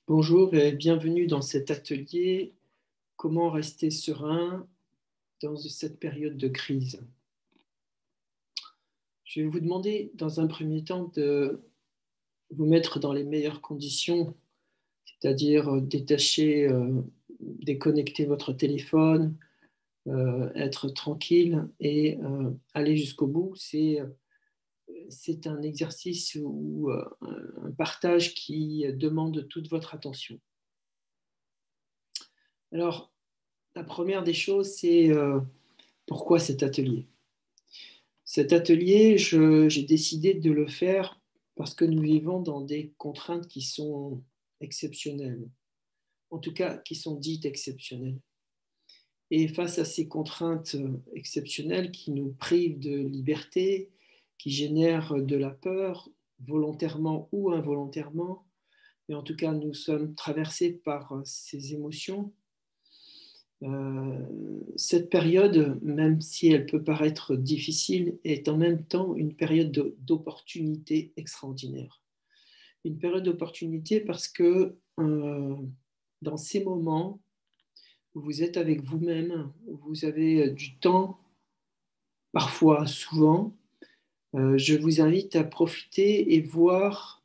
Bonjour et bienvenue dans cet atelier Comment rester serein dans cette période de crise. Je vais vous demander dans un premier temps de vous mettre dans les meilleures conditions, c'est-à-dire détacher, déconnecter votre téléphone, être tranquille et aller jusqu'au bout. C'est un exercice ou un partage qui demande toute votre attention. Alors, la première des choses, c'est pourquoi cet atelier? Cet atelier, j'ai décidé de le faire parce que nous vivons dans des contraintes qui sont exceptionnelles, en tout cas qui sont dites exceptionnelles. Et face à ces contraintes exceptionnelles qui nous privent de liberté, qui génèrent de la peur, volontairement ou involontairement, mais en tout cas nous sommes traversés par ces émotions. Cette période, même si elle peut paraître difficile, est en même temps une période d'opportunité extraordinaire. Une période d'opportunité parce que dans ces moments où vous êtes avec vous-même, où vous avez du temps, parfois, souvent, je vous invite à profiter et voir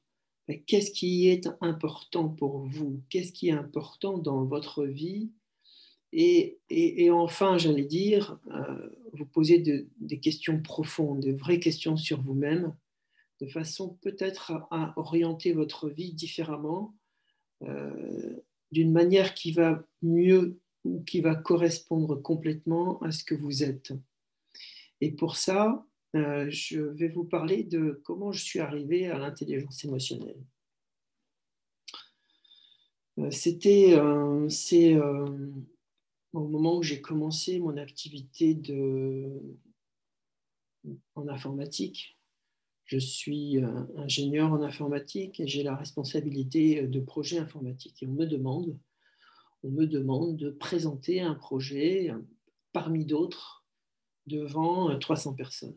qu'est-ce qui est important pour vous, qu'est-ce qui est important dans votre vie. Et enfin, j'allais dire, vous poser des questions profondes, de vraies questions sur vous-même, de façon peut-être à orienter votre vie différemment, d'une manière qui va mieux ou qui va correspondre complètement à ce que vous êtes. Et pour ça, je vais vous parler de comment je suis arrivé à l'intelligence émotionnelle. C'est au moment où j'ai commencé mon activité en informatique. Je suis ingénieur en informatique et j'ai la responsabilité de projets informatiques. Et on me demande de présenter un projet parmi d'autres devant 300 personnes.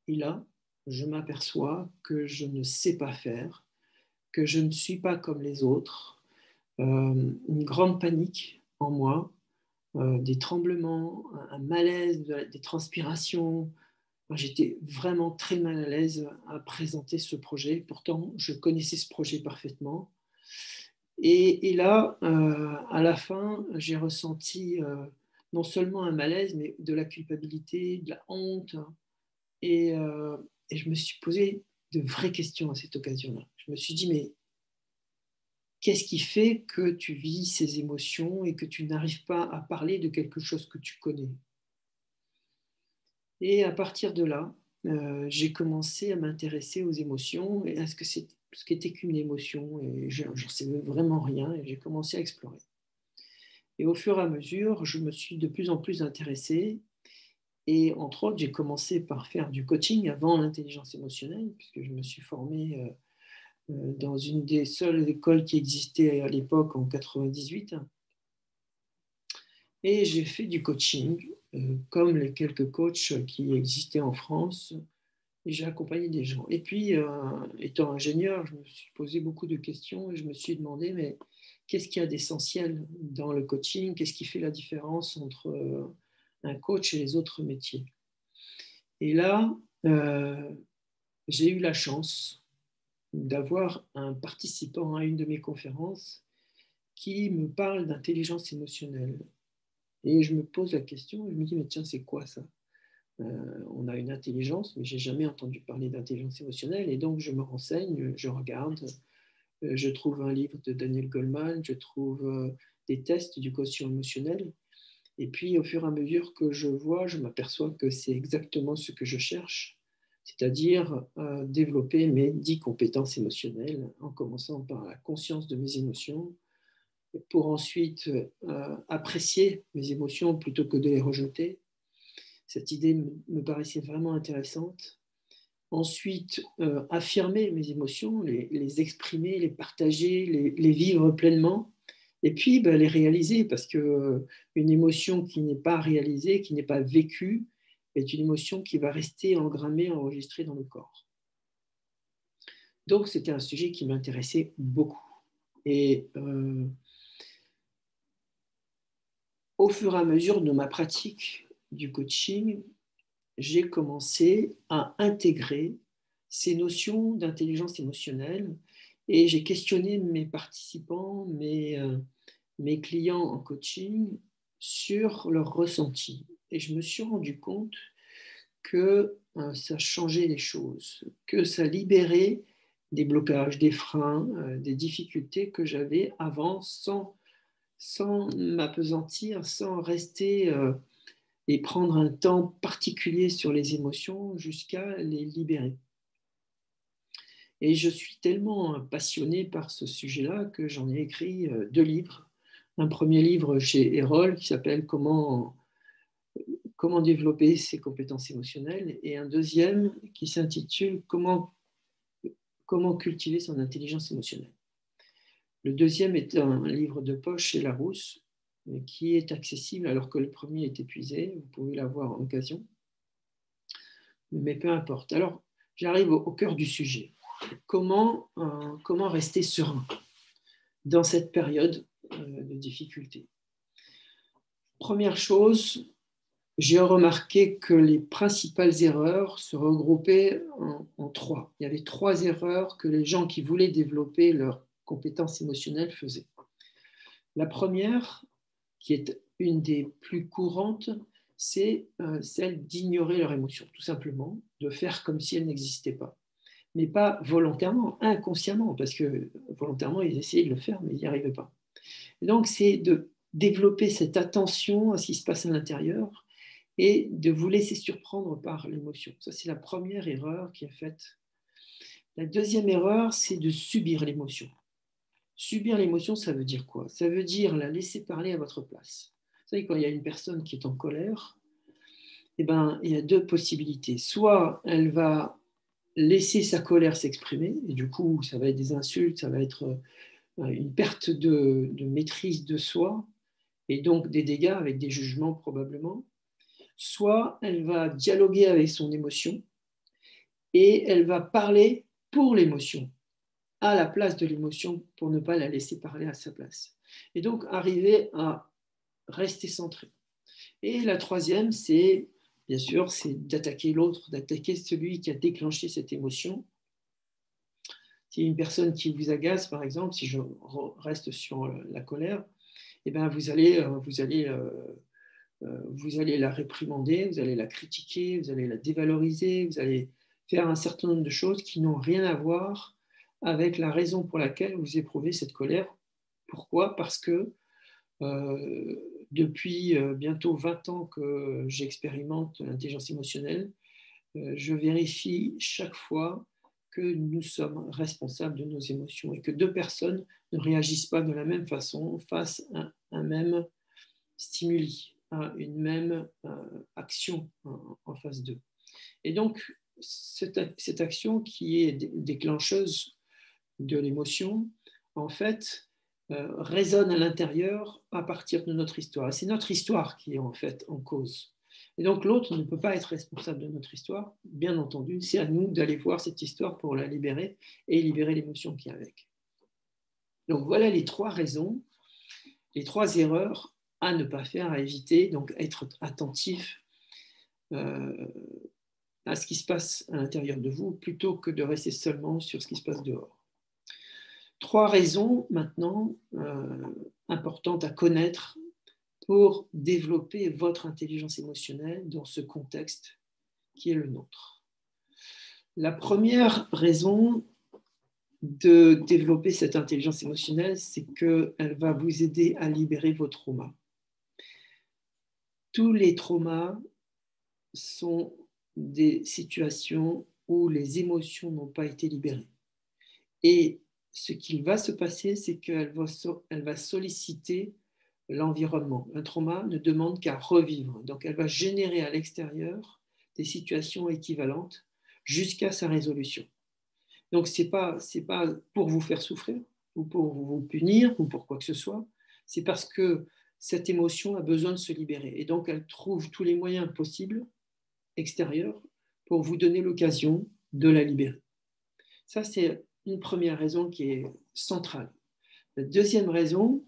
Et là, je m'aperçois que je ne sais pas faire, que je ne suis pas comme les autres, une grande panique en moi, des tremblements, un malaise, des transpirations. J'étais vraiment très mal à l'aise à présenter ce projet. Pourtant, je connaissais ce projet parfaitement. Et là, à la fin, j'ai ressenti non seulement un malaise, mais de la culpabilité, de la honte. Et, euh, et je me suis posé de vraies questions à cette occasion-là. Je me suis dit, mais qu'est-ce qui fait que tu vis ces émotions et que tu n'arrives pas à parler de quelque chose que tu connais? Et à partir de là, j'ai commencé à m'intéresser aux émotions et à ce qu'était qu'une émotion. Et je n'en savais vraiment rien et j'ai commencé à explorer. Et au fur et à mesure, je me suis de plus en plus intéressé. Et entre autres, j'ai commencé par faire du coaching avant l'intelligence émotionnelle, puisque je me suis formé dans une des seules écoles qui existait à l'époque en 98. Et j'ai fait du coaching, comme les quelques coachs qui existaient en France, et j'ai accompagné des gens. Et puis, étant ingénieur, je me suis posé beaucoup de questions et je me suis demandé, mais qu'est-ce qu'il y a d'essentiel dans le coaching? Qu'est-ce qui fait la différence entre un coach et les autres métiers? Et là, j'ai eu la chance d'avoir un participant à une de mes conférences qui me parle d'intelligence émotionnelle. Et je me pose la question, et je me dis, mais tiens, c'est quoi ça? On a une intelligence, mais j'ai jamais entendu parler d'intelligence émotionnelle. Et donc, je me renseigne, je regarde, je trouve un livre de Daniel Goleman, je trouve des tests du quotient émotionnel. Et puis, au fur et à mesure que je vois, je m'aperçois que c'est exactement ce que je cherche, c'est-à-dire développer mes 10 compétences émotionnelles, en commençant par la conscience de mes émotions, pour ensuite apprécier mes émotions plutôt que de les rejeter. Cette idée me paraissait vraiment intéressante. Ensuite, affirmer mes émotions, les exprimer, les partager, les vivre pleinement. Et puis, les réaliser, parce qu'une émotion qui n'est pas réalisée, qui n'est pas vécue, est une émotion qui va rester engrammée, enregistrée dans le corps. Donc, c'était un sujet qui m'intéressait beaucoup. Et au fur et à mesure de ma pratique du coaching, j'ai commencé à intégrer ces notions d'intelligence émotionnelle et j'ai questionné mes participants, mes clients en coaching sur leurs ressentis. Et je me suis rendu compte que ça changeait les choses, que ça libérait des blocages, des freins, des difficultés que j'avais avant sans m'apesantir, sans rester et prendre un temps particulier sur les émotions jusqu'à les libérer. Et je suis tellement passionné par ce sujet-là que j'en ai écrit 2 livres. Un premier livre chez Erol qui s'appelle Comment développer ses compétences émotionnelles et un deuxième qui s'intitule Comment cultiver son intelligence émotionnelle. Le deuxième est un livre de poche chez Larousse qui est accessible alors que le premier est épuisé. Vous pouvez l'avoir en occasion. Mais peu importe. Alors, j'arrive au cœur du sujet. Comment rester serein dans cette période de difficulté? Première chose, j'ai remarqué que les principales erreurs se regroupaient en 3. Il y avait 3 erreurs que les gens qui voulaient développer leurs compétences émotionnelles faisaient. La première, qui est une des plus courantes, c'est celle d'ignorer leurs émotions, tout simplement, de faire comme si elles n'existaient pas. Mais pas volontairement, inconsciemment, parce que volontairement, ils essayaient de le faire, mais ils n'y arrivaient pas. Et donc, c'est de développer cette attention à ce qui se passe à l'intérieur et de vous laisser surprendre par l'émotion. Ça, c'est la première erreur qui est faite. La deuxième erreur, c'est de subir l'émotion. Subir l'émotion, ça veut dire quoi? Ça veut dire la laisser parler à votre place. Vous savez, quand il y a une personne qui est en colère, eh ben, il y a 2 possibilités. Soit elle va laisser sa colère s'exprimer, et du coup, ça va être des insultes, ça va être une perte de maîtrise de soi, et donc des dégâts avec des jugements probablement. Soit elle va dialoguer avec son émotion, et elle va parler pour l'émotion, à la place de l'émotion, pour ne pas la laisser parler à sa place. Et donc, arriver à rester centré. Et la troisième, c'est, bien sûr, c'est d'attaquer l'autre, d'attaquer celui qui a déclenché cette émotion. Si une personne qui vous agace, par exemple, si je reste sur la colère, eh bien vous allez la réprimander, vous allez la critiquer, vous allez la dévaloriser, vous allez faire un certain nombre de choses qui n'ont rien à voir avec la raison pour laquelle vous éprouvez cette colère. Pourquoi? Parce que depuis bientôt 20 ans que j'expérimente l'intelligence émotionnelle, je vérifie chaque fois que nous sommes responsables de nos émotions et que 2 personnes ne réagissent pas de la même façon face à un même stimuli, à une même action en face d'eux. Et donc, cette action qui est déclencheuse de l'émotion, en fait, résonne à l'intérieur à partir de notre histoire. Et c'est notre histoire qui est en fait en cause. Et donc l'autre ne peut pas être responsable de notre histoire, bien entendu. C'est à nous d'aller voir cette histoire pour la libérer et libérer l'émotion qui est avec. Donc voilà les 3 raisons, les 3 erreurs à ne pas faire, à éviter, donc être attentif à ce qui se passe à l'intérieur de vous plutôt que de rester seulement sur ce qui se passe dehors. 3 raisons maintenant importantes à connaître pour développer votre intelligence émotionnelle dans ce contexte qui est le nôtre. La première raison de développer cette intelligence émotionnelle, c'est qu'elle va vous aider à libérer vos traumas. Tous les traumas sont des situations où les émotions n'ont pas été libérées. Et ce qu'il va se passer, c'est qu'elle va solliciter l'environnement. Un trauma ne demande qu'à revivre. Donc, elle va générer à l'extérieur des situations équivalentes jusqu'à sa résolution. Donc, ce n'est pas pour vous faire souffrir ou pour vous punir ou pour quoi que ce soit. C'est parce que cette émotion a besoin de se libérer. Et donc, elle trouve tous les moyens possibles extérieurs pour vous donner l'occasion de la libérer. Ça, c'est une première raison qui est centrale. La deuxième raison,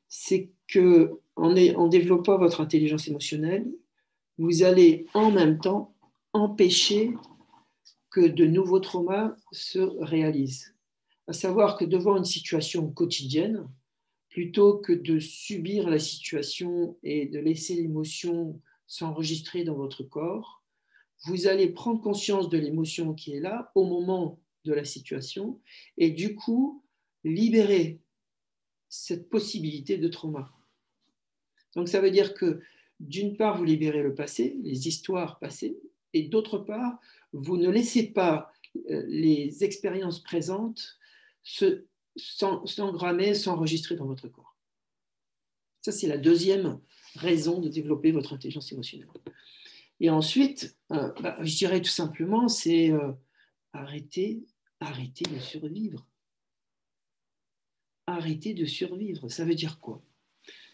c'est qu'en développant votre intelligence émotionnelle, vous allez en même temps empêcher que de nouveaux traumas se réalisent. À savoir que devant une situation quotidienne, plutôt que de subir la situation et de laisser l'émotion s'enregistrer dans votre corps, vous allez prendre conscience de l'émotion qui est là au moment de la situation et du coup libérer cette possibilité de trauma. Donc ça veut dire que d'une part, vous libérez le passé, les histoires passées, et d'autre part, vous ne laissez pas les expériences présentes s'engrammer, s'enregistrer dans votre corps. Ça, c'est la deuxième raison de développer votre intelligence émotionnelle. Et ensuite, je dirais tout simplement, c'est arrêter de survivre. Arrêter de survivre, ça veut dire quoi?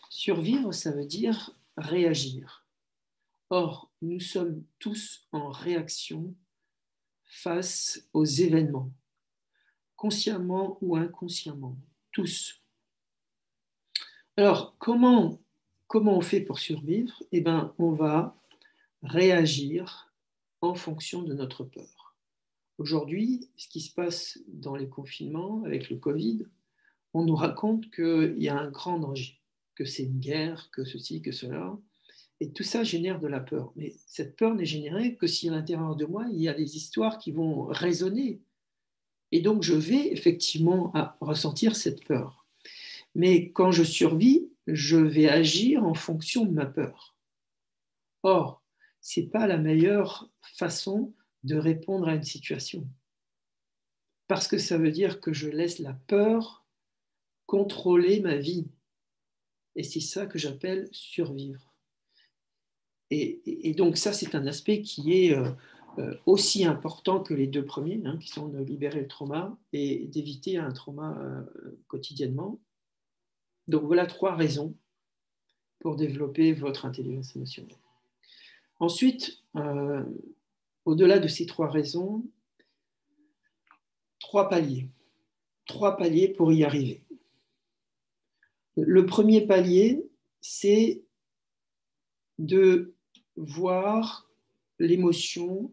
Survivre, ça veut dire réagir. Or, nous sommes tous en réaction face aux événements, consciemment ou inconsciemment, tous. Alors, comment on fait pour survivre? Eh bien, on va réagir en fonction de notre peur. Aujourd'hui, ce qui se passe dans les confinements avec le Covid, on nous raconte qu'il y a un grand danger, que c'est une guerre, que ceci, que cela. Et tout ça génère de la peur. Mais cette peur n'est générée que si à l'intérieur de moi, il y a des histoires qui vont résonner. Et donc, je vais effectivement ressentir cette peur. Mais quand je survis, je vais agir en fonction de ma peur. Or, ce n'est pas la meilleure façon de répondre à une situation. Parce que ça veut dire que je laisse la peur contrôler ma vie. Et c'est ça que j'appelle survivre. Et donc ça, c'est un aspect qui est aussi important que les deux premiers, hein, qui sont de libérer le trauma et d'éviter un trauma quotidiennement. Donc voilà 3 raisons pour développer votre intelligence émotionnelle. Ensuite, au-delà de ces 3 raisons, 3 paliers. 3 paliers pour y arriver. Le premier palier, c'est de voir l'émotion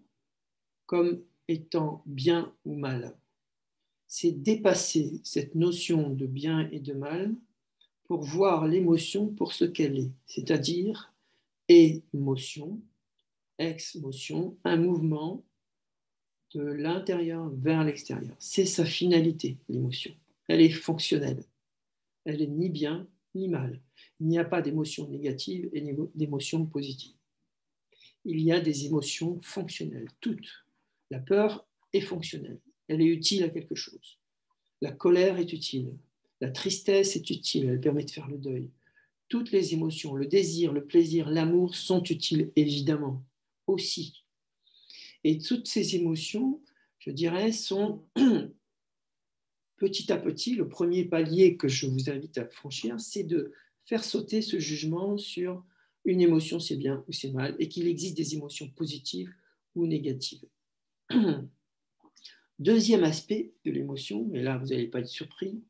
comme étant bien ou mal. C'est dépasser cette notion de bien et de mal pour voir l'émotion pour ce qu'elle est, c'est-à-dire émotion, ex-motion, un mouvement de l'intérieur vers l'extérieur. C'est sa finalité, l'émotion. Elle est fonctionnelle. Elle est ni bien ni mal. Il n'y a pas d'émotions négatives et d'émotions positives. Il y a des émotions fonctionnelles, toutes. La peur est fonctionnelle. Elle est utile à quelque chose. La colère est utile. La tristesse est utile. Elle permet de faire le deuil. Toutes les émotions, le désir, le plaisir, l'amour sont utiles, évidemment, aussi. Et toutes ces émotions, je dirais, sont petit à petit, le premier palier que je vous invite à franchir, c'est de faire sauter ce jugement sur une émotion, c'est bien ou c'est mal, et qu'il existe des émotions positives ou négatives. Deuxième aspect de l'émotion, et là vous n'allez pas être surpris,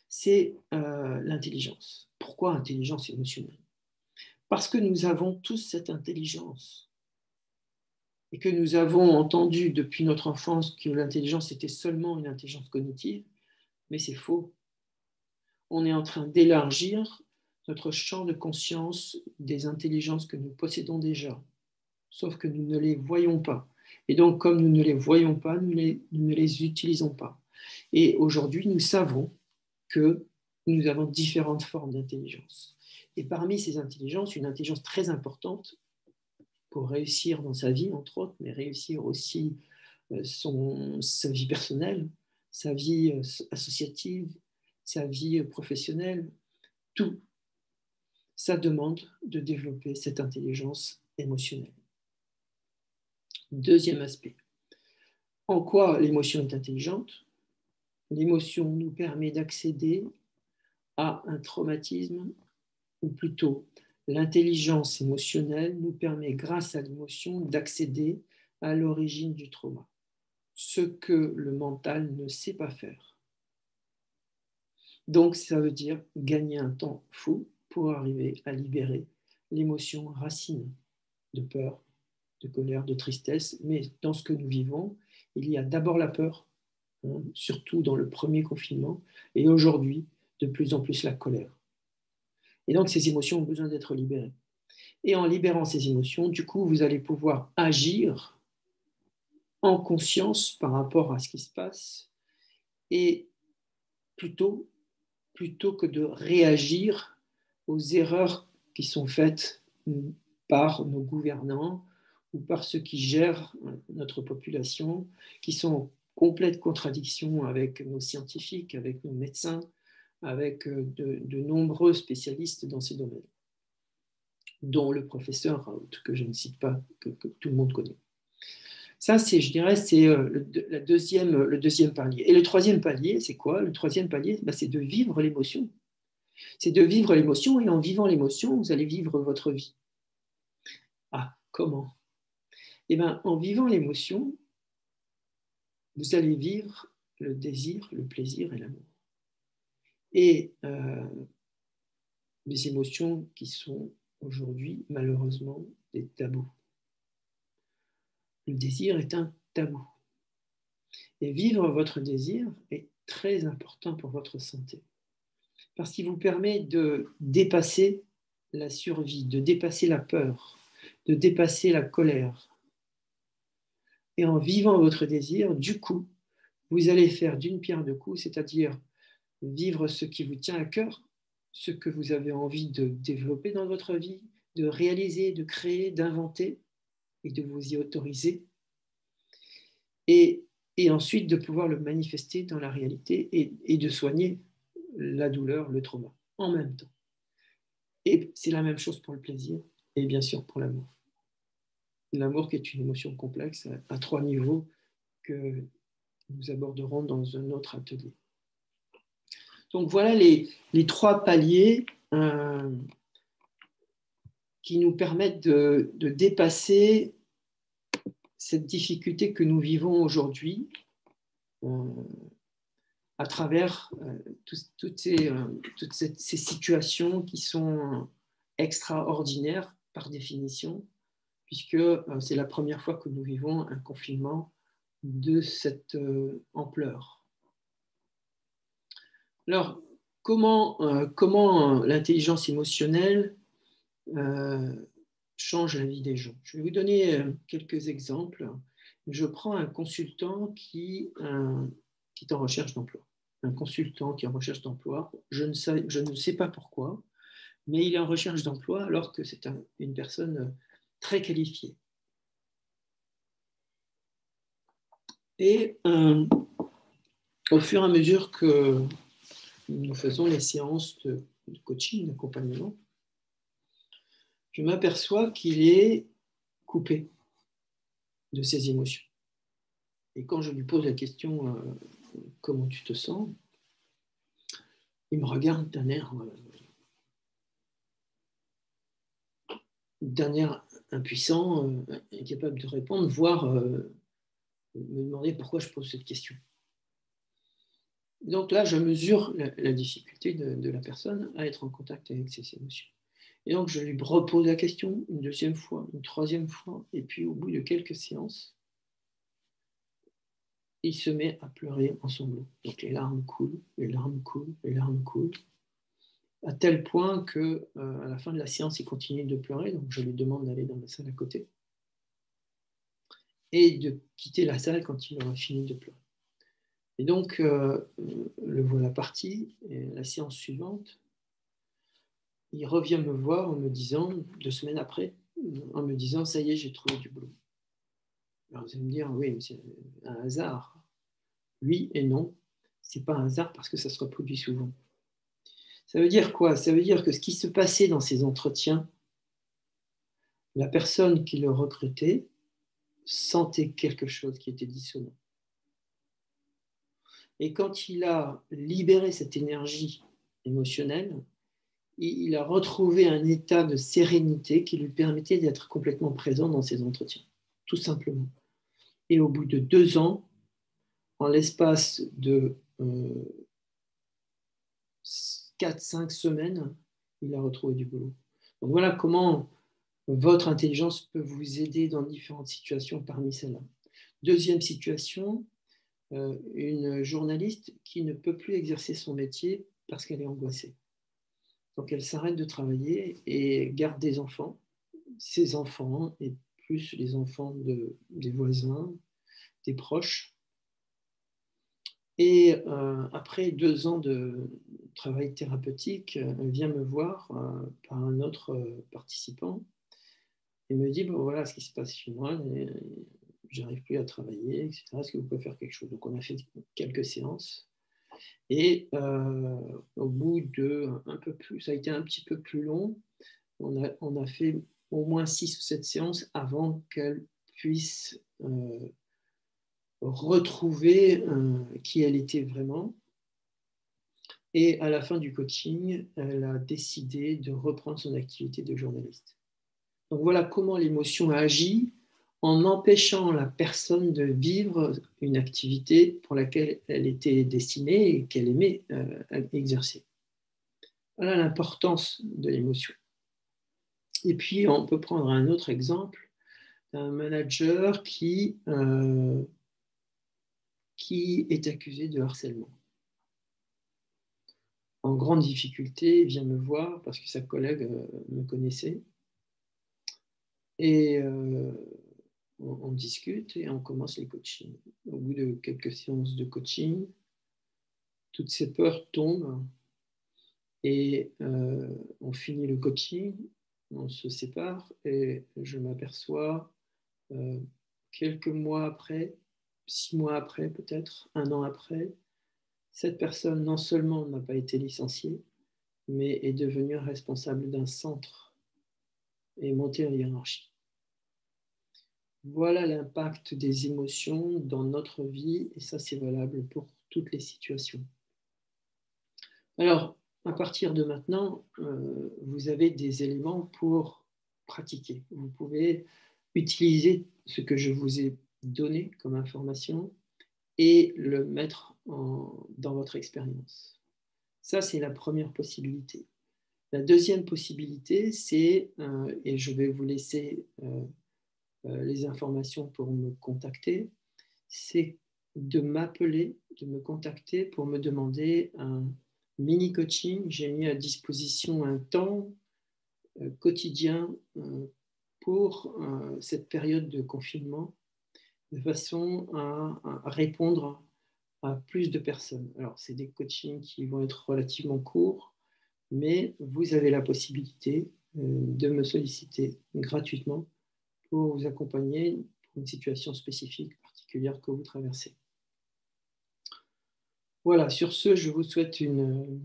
c'est l'intelligence. Pourquoi intelligence émotionnelle? Parce que nous avons tous cette intelligence et que nous avons entendu depuis notre enfance que l'intelligence était seulement une intelligence cognitive, mais c'est faux. On est en train d'élargir notre champ de conscience des intelligences que nous possédons déjà, sauf que nous ne les voyons pas. Et donc, comme nous ne les voyons pas, nous ne les utilisons pas. Et aujourd'hui, nous savons que nous avons différentes formes d'intelligence. Et parmi ces intelligences, une intelligence très importante pour réussir dans sa vie, entre autres, mais réussir aussi sa vie personnelle, sa vie associative, sa vie professionnelle, tout, ça demande de développer cette intelligence émotionnelle. Deuxième aspect. En quoi l'émotion est intelligente? L'émotion nous permet d'accéder à un traumatisme, ou plutôt l'intelligence émotionnelle nous permet, grâce à l'émotion, d'accéder à l'origine du trauma, ce que le mental ne sait pas faire. Donc, ça veut dire gagner un temps fou pour arriver à libérer l'émotion racine de peur, de colère, de tristesse. Mais dans ce que nous vivons, il y a d'abord la peur, hein, surtout dans le premier confinement, et aujourd'hui, de plus en plus la colère. Et donc, ces émotions ont besoin d'être libérées. Et en libérant ces émotions, du coup, vous allez pouvoir agir en conscience par rapport à ce qui se passe et plutôt que de réagir aux erreurs qui sont faites par nos gouvernants ou par ceux qui gèrent notre population, qui sont en complète contradiction avec nos scientifiques, avec nos médecins, avec de nombreux spécialistes dans ces domaines, dont le professeur Raoult, que je ne cite pas, que tout le monde connaît. Ça, je dirais, c'est le deuxième palier. Et le troisième palier, c'est quoi? Le troisième palier, c'est de vivre l'émotion. C'est de vivre l'émotion, et en vivant l'émotion, vous allez vivre votre vie. Ah, comment? Eh bien, en vivant l'émotion, vous allez vivre le désir, le plaisir et l'amour. Et des émotions qui sont aujourd'hui, malheureusement, des tabous. Le désir est un tabou. Et vivre votre désir est très important pour votre santé, parce qu'il vous permet de dépasser la survie, de dépasser la peur, de dépasser la colère. Et en vivant votre désir, du coup, vous allez faire d'une pierre deux coups, c'est-à-dire vivre ce qui vous tient à cœur, ce que vous avez envie de développer dans votre vie, de réaliser, de créer, d'inventer et de vous y autoriser. Et ensuite de pouvoir le manifester dans la réalité et de soigner la douleur, le trauma en même temps. Et c'est la même chose pour le plaisir et bien sûr pour l'amour. L'amour qui est une émotion complexe à 3 niveaux que nous aborderons dans un autre atelier. Donc voilà les 3 paliers qui nous permettent de dépasser cette difficulté que nous vivons aujourd'hui à travers toutes ces situations qui sont extraordinaires par définition, puisque c'est la première fois que nous vivons un confinement de cette ampleur. Alors, comment l'intelligence émotionnelle change la vie des gens? Je vais vous donner quelques exemples. Je prends un consultant qui est en recherche d'emploi. Un consultant qui est en recherche d'emploi, je ne sais pas pourquoi, mais il est en recherche d'emploi alors que c'est une personne très qualifiée. Et au fur et à mesure que nous faisons les séances de coaching, d'accompagnement, je m'aperçois qu'il est coupé de ses émotions. Et quand je lui pose la question comment tu te sens, il me regarde d'un air impuissant, incapable de répondre, voire me demander pourquoi je pose cette question. Donc là, je mesure la difficulté de la personne à être en contact avec ses émotions. Et donc, je lui repose la question une deuxième fois, une troisième fois, et puis au bout de quelques séances, il se met à pleurer en sanglots. Donc les larmes coulent, les larmes coulent, les larmes coulent, à tel point qu'à la fin de la séance, il continue de pleurer, donc je lui demande d'aller dans la salle à côté et de quitter la salle quand il aura fini de pleurer. Et donc, le voilà parti, et la séance suivante, il revient me voir en me disant, 2 semaines après, en me disant, ça y est, j'ai trouvé du boulot. Alors vous allez me dire, oui, mais c'est un hasard. Oui et non, c'est pas un hasard parce que ça se reproduit souvent. Ça veut dire quoi? Ça veut dire que ce qui se passait dans ces entretiens, la personne qui le recrutait sentait quelque chose qui était dissonant. Et quand il a libéré cette énergie émotionnelle, il a retrouvé un état de sérénité qui lui permettait d'être complètement présent dans ses entretiens, tout simplement. Et au bout de 2 ans, en l'espace de 4-5 semaines, il a retrouvé du boulot. Donc voilà comment votre intelligence peut vous aider dans différentes situations parmi celles-là. Deuxième situation, une journaliste qui ne peut plus exercer son métier parce qu'elle est angoissée. Donc elle s'arrête de travailler et garde des enfants, ses enfants et plus les enfants des voisins, des proches. Et après 2 ans de travail thérapeutique, elle vient me voir par un autre participant et me dit, bon, voilà ce qui se passe chez moi, j'arrive plus à travailler, etc. Est-ce que vous pouvez faire quelque chose? Donc on a fait quelques séances. Et au bout de un peu plus, ça a été un petit peu plus long, on a fait au moins 6 ou 7 séances avant qu'elle puisse retrouver qui elle était vraiment. Et à la fin du coaching, elle a décidé de reprendre son activité de journaliste. Donc voilà comment l'émotion agit en empêchant la personne de vivre une activité pour laquelle elle était destinée et qu'elle aimait exercer. Voilà l'importance de l'émotion. Et puis, on peut prendre un autre exemple d'un manager qui est accusé de harcèlement. En grande difficulté, il vient me voir parce que sa collègue me connaissait. Et on discute et on commence les coachings. Au bout de quelques séances de coaching, toutes ces peurs tombent et on finit le coaching, on se sépare et je m'aperçois quelques mois après, 6 mois après peut-être, 1 an après, cette personne non seulement n'a pas été licenciée, mais est devenue responsable d'un centre et montée en hiérarchie. Voilà l'impact des émotions dans notre vie et ça c'est valable pour toutes les situations. Alors, à partir de maintenant, vous avez des éléments pour pratiquer. Vous pouvez utiliser ce que je vous ai donné comme information et le mettre dans votre expérience. Ça, c'est la première possibilité. La deuxième possibilité, c'est, et je vais vous laisser les informations pour me contacter, c'est de m'appeler, de me contacter pour me demander un mini coaching. J'ai mis à disposition un temps quotidien pour cette période de confinement de façon à répondre à plus de personnes. Alors, c'est des coachings qui vont être relativement courts, mais vous avez la possibilité de me solliciter gratuitement pour vous accompagner pour une situation spécifique, particulière que vous traversez. Voilà, sur ce, je vous souhaite une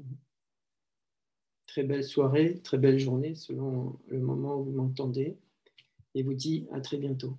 très belle soirée, très belle journée selon le moment où vous m'entendez et vous dis à très bientôt.